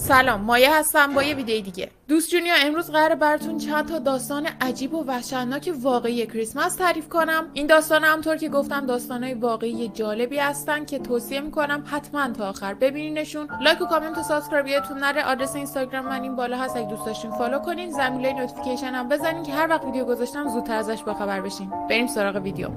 سلام، مایه هستم با یه ویدیو دیگه. دوست جونیا، امروز قراره براتون چند تا داستان عجیب و وحشتناک واقعی کریسمس تعریف کنم. این داستان همونطور که گفتم داستانای واقعی جالبی هستن که توصیه میکنم حتما تا آخر ببینینشون. لایک و کامنت و سابسکرایب یادتون نره. آدرس اینستاگرام من این بالا هست، اگه دوست داشتین فالو کنین. زنگوله نوتیفیکیشن هم بزنین که هر وقت ویدیو گذاشتم زودتر ازش باخبر بشین. بریم سراغ ویدیو.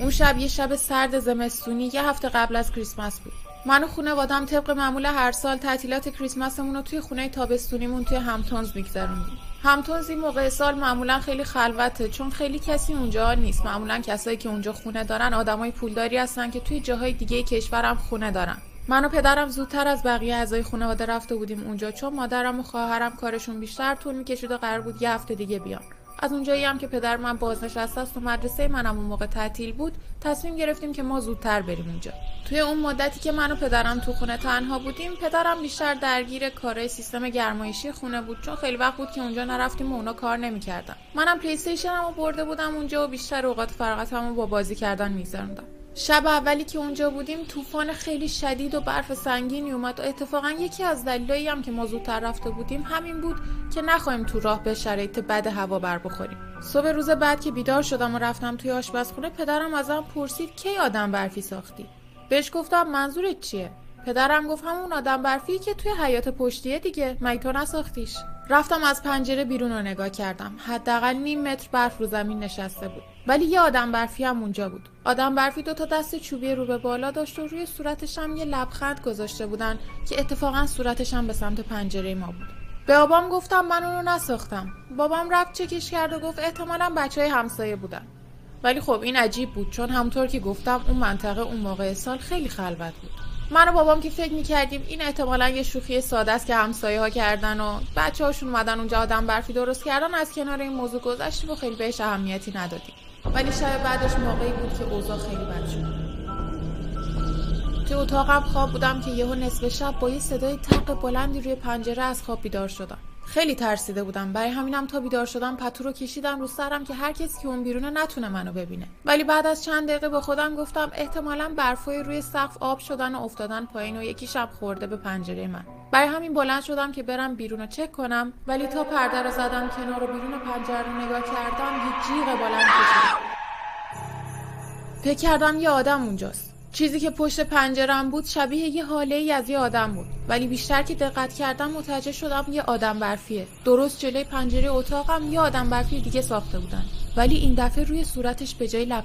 اون شب یه شب سرد زمستونی یه هفته قبل از کریسمس بود. من و خانواده‌ام طبق معمول هر سال تعطیلات کریسمسمون رو توی خونه تابستونیمون توی همتونز می‌گذروندیم. همتونز این موقع سال معمولا خیلی خلوته، چون خیلی کسی اونجا نیست. معمولا کسایی که اونجا خونه دارن آدمای پولداری هستن که توی جاهای دیگه کشورم خونه دارن. من و پدرم زودتر از بقیه اعضای خانواده رفته بودیم اونجا، چون مادرم و خواهرم کارشون بیشتر طول می‌کشید و قرار بود یه هفته دیگه بیان. از اونجایی هم که پدر من بازنشسته است و مدرسه منم اون موقع تعطیل بود، تصمیم گرفتیم که ما زودتر بریم اونجا. توی اون مدتی که من و پدرم تو خونه تنها بودیم، پدرم بیشتر درگیر کارهای سیستم گرمایشی خونه بود، چون خیلی وقت بود که اونجا نرفتیم و اونا کار نمی‌کردن. منم پلی استیشنمو برده بودم اونجا و بیشتر اوقات فراغتمو با بازی کردن می‌گذروندم. شب اولی که اونجا بودیم طوفان خیلی شدید و برف سنگینی اومد و اتفاقا یکی از دلایلی هم که ما زودتر رفته بودیم همین بود که نخوایم تو راه به شرایط بد هوا بر بخوریم. صبح روز بعد که بیدار شدم و رفتم توی آشپزخونه، پدرم ازم پرسید کی آدم برفی ساختی؟ بهش گفتم منظورت چیه؟ پدرم گفت همون آدم برفی که توی حیاط پشتیه دیگه، مگه تو نساختیش؟ رفتم از پنجره بیرون رو نگاه کردم. حداقل نیم متر برف رو زمین نشسته بود. ولی یه آدم برفی هم اونجا بود. آدم برفی 2 تا دست چوبی رو به بالا داشت و روی صورتش هم یه لبخند گذاشته بودن که اتفاقا صورتش هم به سمت پنجره ما بود. به بابام گفتم من اون رو نساختم. بابام رفت چکش کرد و گفت احتمالاً بچهای همسایه بودن. ولی خب این عجیب بود، چون همونطور که گفتم اون منطقه اون موقع سال خیلی خلوت بود. من و بابام که فکر می‌کردیم این احتمالاً یه شوخی ساده است که همسایه‌ها کردن و بچه‌هاشون اومدن اونجا آدم برفی درست کردن، از کنار این موضوع گذشتیم و خیلی بهش اهمیتی ندادیم. ولی شب بعدش موقعی بود که اوضاع خیلی بد شد. تو اتاقم خواب بودم که یهو نصف شب با یه صدای تق بلندی روی پنجره از خواب بیدار شدم. خیلی ترسیده بودم، برای همینم تا بیدار شدم پتو رو کشیدم رو سرم که هر کسی که اون بیرونه نتونه منو ببینه. ولی بعد از چند دقیقه با خودم گفتم احتمالاً برفای روی سقف آب شدن و افتادن پایین و یکی شب خورده به پنجره من. برای همین بلند شدم که برم بیرون رو چک کنم، ولی تا پرده رو زدم کنار و بیرون پنجره رو نگاه کردم یه جیغ بلند کشیدم. فکر کردم یه آدم اونجاست. چیزی که پشت پنجره‌ام بود شبیه یه حاله‌ای از یه آدم بود، ولی بیشتر که دقت کردم متوجه شدم یه آدم برفیه. درست جلوی پنجره اتاقم یه آدم برفی دیگه ساخته بودن، ولی این دفعه روی صورتش به جای لبخند